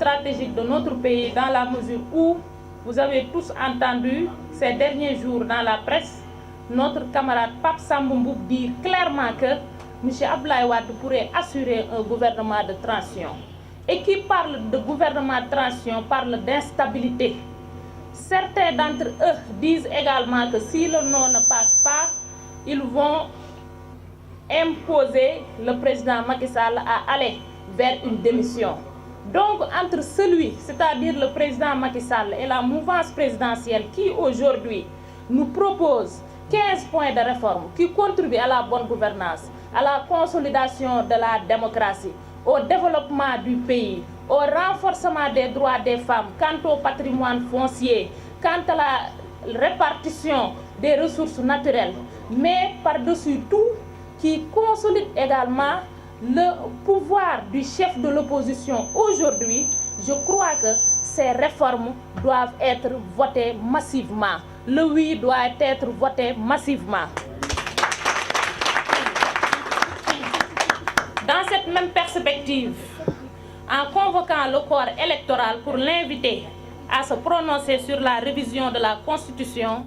stratégique de notre pays dans la mesure où vous avez tous entendu ces derniers jours dans la presse notre camarade Pape Samba Mboup dire clairement que M. Abdoulaye Wade pourrait assurer un gouvernement de transition. Et qui parle de gouvernement de transition parle d'instabilité. Certains d'entre eux disent également que si le non ne passe pas, ils vont imposer le président Macky Sall à aller vers une démission. Donc entre celui, c'est-à-dire le président Macky Sall et la mouvance présidentielle qui aujourd'hui nous propose 15 points de réforme qui contribuent à la bonne gouvernance, à la consolidation de la démocratie, au développement du pays, au renforcement des droits des femmes, quant au patrimoine foncier, quant à la répartition des ressources naturelles, mais par-dessus tout, qui consolide également le pouvoir du chef de l'opposition aujourd'hui. Je crois que ces réformes doivent être votées massivement. Le oui doit être voté massivement. Dans cette même perspective, en convoquant le corps électoral pour l'inviter à se prononcer sur la révision de la Constitution,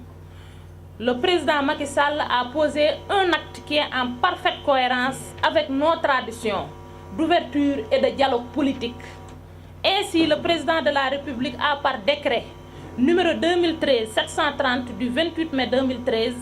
le président Macky Sall a posé un acte qui est en parfaite cohérence avec nos traditions d'ouverture et de dialogue politique. Ainsi, le président de la République a par décret numéro 2013-730 du 28 mai 2013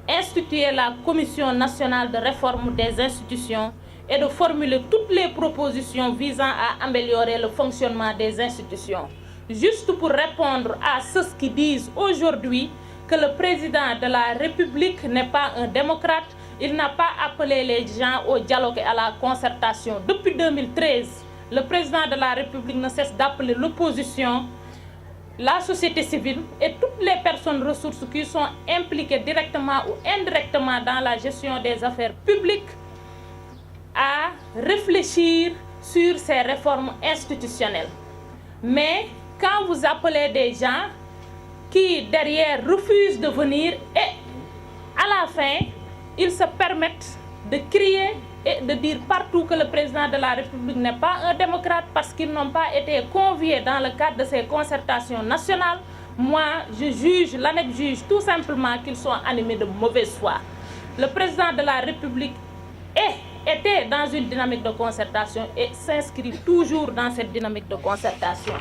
institué la Commission nationale de réforme des institutions et de formuler toutes les propositions visant à améliorer le fonctionnement des institutions. Juste pour répondre à ceux qui disent aujourd'hui que le président de la République n'est pas un démocrate, il n'a pas appelé les gens au dialogue et à la concertation. Depuis 2013, le président de la République ne cesse d'appeler l'opposition, la société civile et toutes les personnes ressources qui sont impliquées directement ou indirectement dans la gestion des affaires publiques à réfléchir sur ces réformes institutionnelles. Mais quand vous appelez des gens qui derrière refusent de venir et à la fin, ils se permettent de crier et de dire partout que le président de la République n'est pas un démocrate parce qu'ils n'ont pas été conviés dans le cadre de ces concertations nationales. Moi, l'ANEC juge tout simplement qu'ils sont animés de mauvaise foi. Le président de la République était dans une dynamique de concertation et s'inscrit toujours dans cette dynamique de concertation.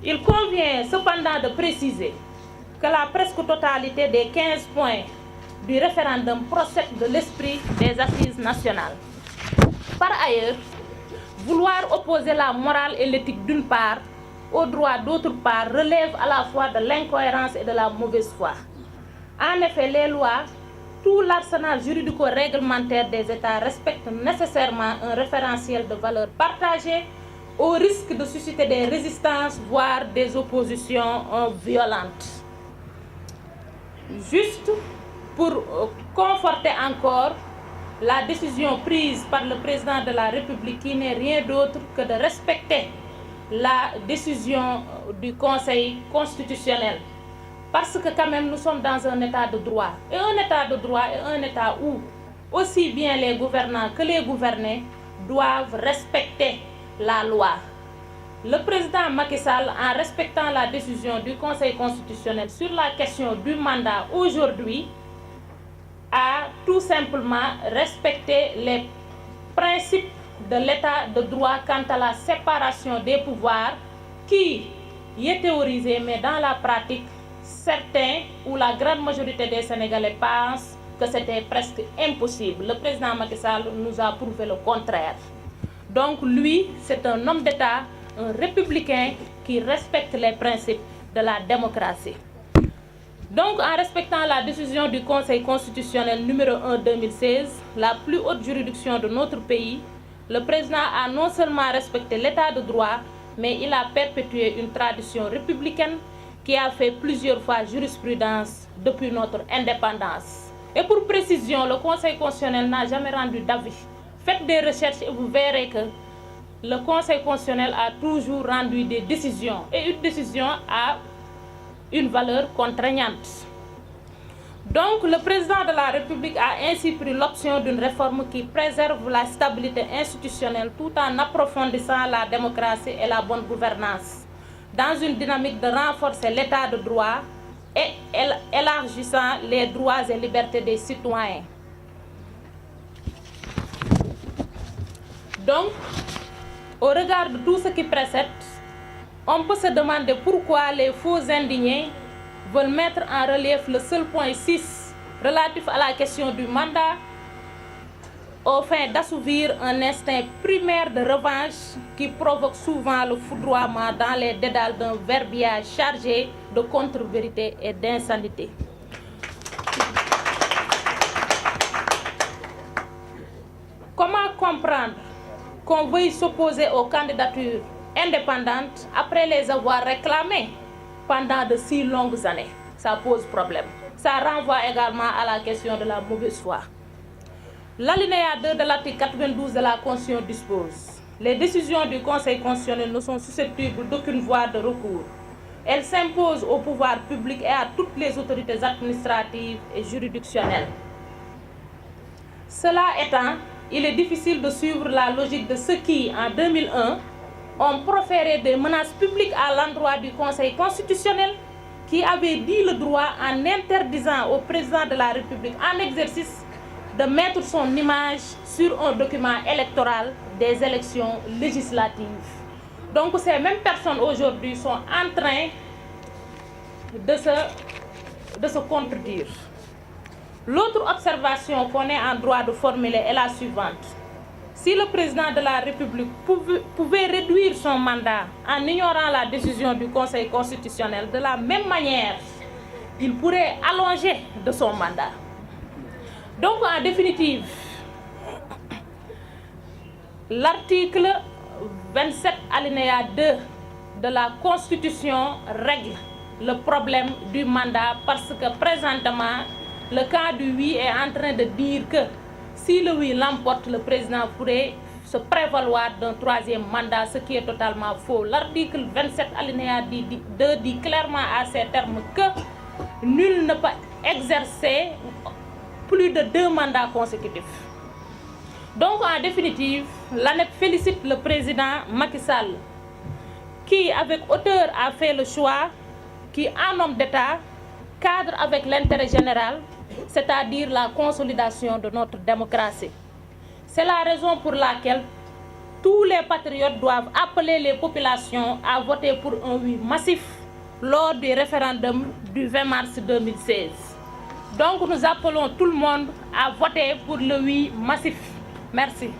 Il convient cependant de préciser que la presque totalité des 15 points du référendum procède de l'esprit des assises nationales. Par ailleurs, vouloir opposer la morale et l'éthique d'une part aux droits d'autre part relève à la fois de l'incohérence et de la mauvaise foi. En effet, les lois, tout l'arsenal juridico-réglementaire des États respectent nécessairement un référentiel de valeurs partagées au risque de susciter des résistances, voire des oppositions violentes. Juste pour conforter encore la décision prise par le président de la République qui n'est rien d'autre que de respecter la décision du Conseil constitutionnel. Parce que quand même nous sommes dans un état de droit. Et un état de droit est un état où aussi bien les gouvernants que les gouvernés doivent respecter la loi. Le président Macky Sall, en respectant la décision du Conseil constitutionnel sur la question du mandat aujourd'hui, a tout simplement respecté les principes de l'état de droit quant à la séparation des pouvoirs qui y est théorisé, mais dans la pratique, certains ou la grande majorité des Sénégalais pensent que c'était presque impossible. Le président Macky Sall nous a prouvé le contraire. Donc lui, c'est un homme d'État, un républicain qui respecte les principes de la démocratie. Donc en respectant la décision du Conseil constitutionnel numéro 1/2016, la plus haute juridiction de notre pays, le président a non seulement respecté l'état de droit, mais il a perpétué une tradition républicaine qui a fait plusieurs fois jurisprudence depuis notre indépendance. Et pour précision, le Conseil constitutionnel n'a jamais rendu d'avis. Faites des recherches et vous verrez que le Conseil constitutionnel a toujours rendu des décisions. Et une décision a une valeur contraignante. Donc, le président de la République a ainsi pris l'option d'une réforme qui préserve la stabilité institutionnelle tout en approfondissant la démocratie et la bonne gouvernance, dans une dynamique de renforcer l'état de droit et élargissant les droits et libertés des citoyens. Donc, au regard de tout ce qui précède, on peut se demander pourquoi les faux indignés veulent mettre en relief le seul point 6 relatif à la question du mandat au fin d'assouvir un instinct primaire de revanche qui provoque souvent le foudroiement dans les dédales d'un verbiage chargé de contre-vérité et d'insanité. Comment comprendre qu'on veuille s'opposer aux candidatures indépendantes après les avoir réclamées pendant de si longues années? Ça pose problème. Ça renvoie également à la question de la mauvaise foi. L'alinéa 2 de l'article 92 de la Constitution dispose: les décisions du Conseil constitutionnel ne sont susceptibles d'aucune voie de recours. Elles s'imposent au pouvoir public et à toutes les autorités administratives et juridictionnelles. Cela étant, il est difficile de suivre la logique de ceux qui, en 2001, ont proféré des menaces publiques à l'endroit du Conseil constitutionnel, qui avait dit le droit en interdisant au président de la République en exercice de mettre son image sur un document électoral des élections législatives. Donc ces mêmes personnes aujourd'hui sont en train de se contredire. L'autre observation qu'on est en droit de formuler est la suivante. Si le président de la République pouvait réduire son mandat en ignorant la décision du Conseil constitutionnel, de la même manière, il pourrait allonger de son mandat. Donc, en définitive, l'article 27 alinéa 2 de la Constitution règle le problème du mandat parce que présentement, le cas du oui est en train de dire que si le oui l'emporte, le président pourrait se prévaloir d'un troisième mandat, ce qui est totalement faux. L'article 27 alinéa 2 dit clairement à ces termes que nul ne peut exercer plus de 2 mandats consécutifs. Donc, en définitive, l'ANEP félicite le président Macky Sall, qui, avec hauteur, a fait le choix, qui, en homme d'État, cadre avec l'intérêt général, c'est-à-dire la consolidation de notre démocratie. C'est la raison pour laquelle tous les patriotes doivent appeler les populations à voter pour un oui massif lors du référendum du 20 mars 2016. Donc nous appelons tout le monde à voter pour le oui massif. Merci.